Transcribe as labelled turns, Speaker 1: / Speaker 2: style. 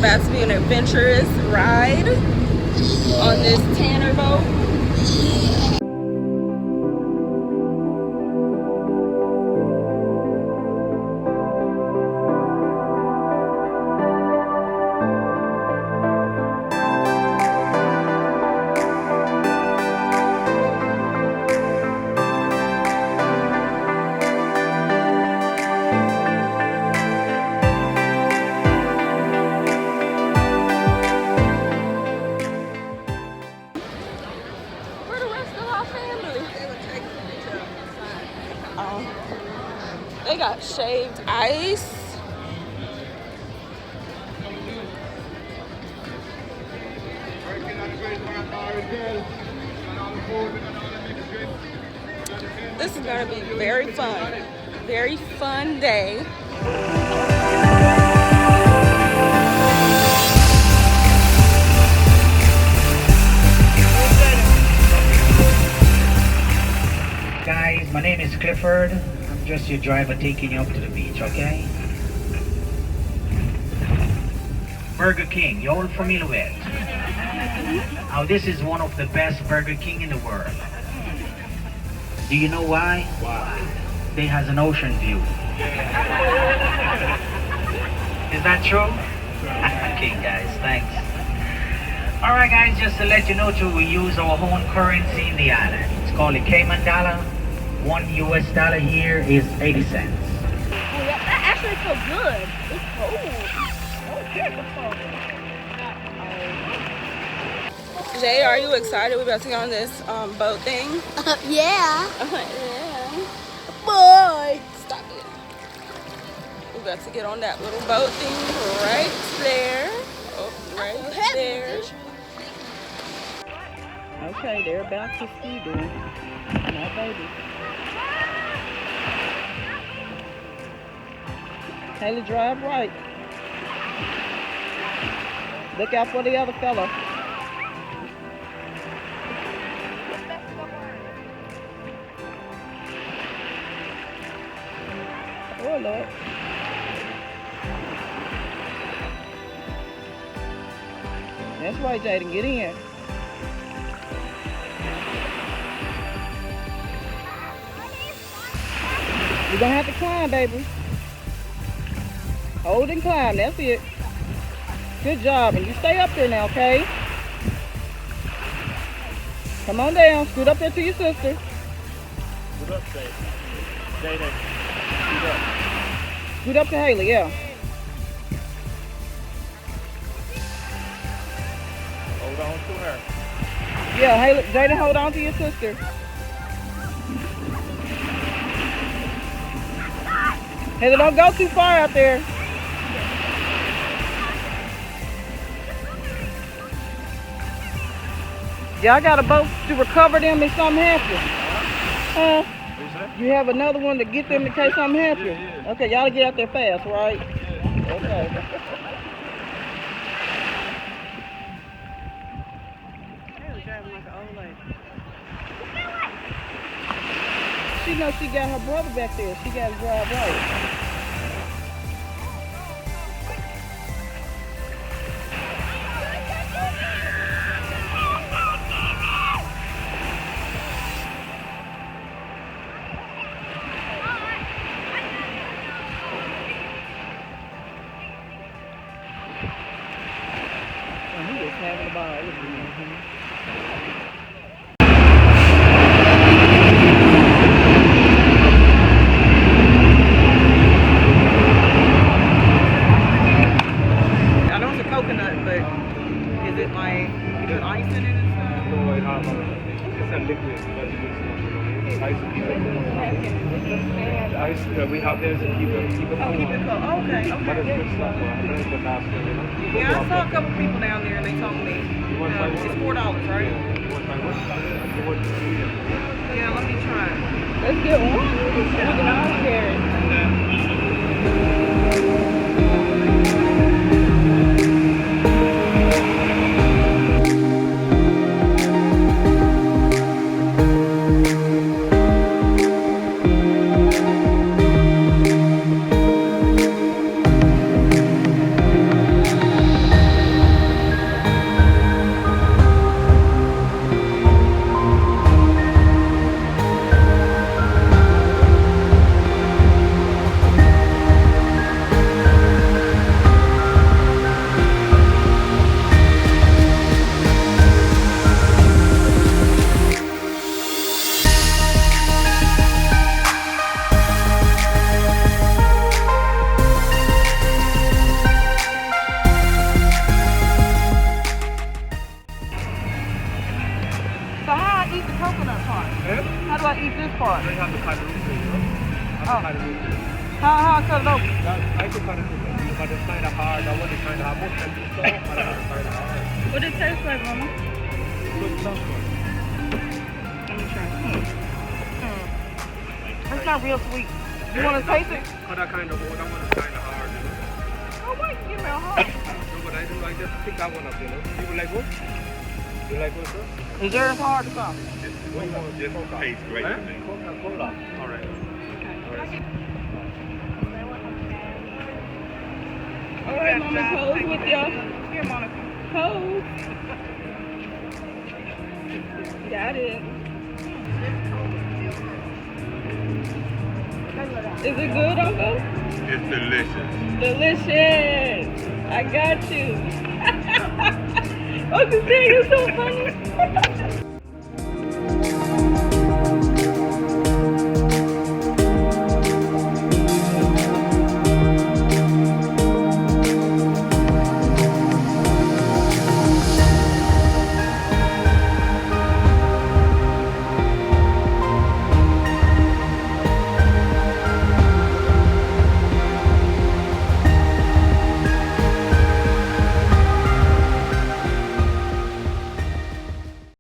Speaker 1: about to be an adventurous ride on this Tanner boat. They got shaved ice. This is gonna be very fun. Very fun day.
Speaker 2: Guys, my name is Clifford. I'm just your driver taking you up to the beach, okay? Burger King, you're all familiar with. Now this is one of the best Burger King in the world. Do you know why? Why? They has an ocean view. Is that true? Okay guys, thanks. Alright guys, just to let you know too, we use our own currency in the island. It's called a Cayman dollar. $1 US here is 80 cents.
Speaker 3: Oh, yeah, that actually feels good. It's cold. Oh, beautiful.
Speaker 1: Jay, are you excited? We're about to go on this boat thing.
Speaker 3: Yeah.
Speaker 1: Yeah.
Speaker 3: Boy.
Speaker 1: Stop it. We're about to get on that little boat thing right there. Oh, right there.
Speaker 4: Okay, they're about to ski then. My baby. Haley, drive right. Look out for the other fella. Oh, Lord. That's right, Jaden. Get in. You're going to have to climb, baby. Hold and climb. That's it. Good job. And you stay up there now, okay? Come on down. Scoot up there to your sister.
Speaker 5: Scoot up, Jaden. Scoot up.
Speaker 4: Scoot up to Haley, yeah.
Speaker 5: Hold on to her.
Speaker 4: Yeah, Haley, Jaden, hold on to your sister. Haley, don't go too far out there. Yeah, I got a boat to recover them if something happens. You have another one to get them in case something happens?
Speaker 5: Yeah.
Speaker 4: Okay, y'all get out there fast, right? Okay. She knows she got her brother back there. She got to drive right. Having a ball. I know it's a coconut, but is it like you put ice in it and stuff?
Speaker 5: No, it's a liquid, but it's not. Ice to keep it cool. Ice we have there is to keep it cool.
Speaker 4: Oh, keep it cold. Okay,
Speaker 5: But it's
Speaker 4: okay.
Speaker 5: good stuff. I think it's nasty.
Speaker 4: Yeah, I saw a couple people down there and they told me it's $4, right? Yeah, let me try it. Let's get one. We can all share it. part?
Speaker 5: You have to cut it open, you know?
Speaker 4: Oh.
Speaker 5: Cut it open.
Speaker 4: How I cut it open?
Speaker 5: I could cut it open, but it's kind of hard. I want it kind of hard. Most times it's soft, but it's kind of hard.
Speaker 4: What does it taste like, Mama?
Speaker 5: Good stuff, man.
Speaker 4: Let me try. It's not real sweet. You want to taste it?
Speaker 5: Cut that kind of wood. That one is kind of hard, you know?
Speaker 4: Oh, why you give me a hard?
Speaker 5: No, but I do. I just pick that one up, you know? You like wood? You like wood, sir?
Speaker 4: Is yours hard or something?
Speaker 5: Just tastes great to me. Coca-Cola. All right.
Speaker 1: All right, Mama, pose with y'all.
Speaker 4: Here, Monica.
Speaker 1: Pose. Got it. Is it good, Uncle?
Speaker 5: It's delicious.
Speaker 1: Delicious. I got you. Uncle Sam, you're so funny.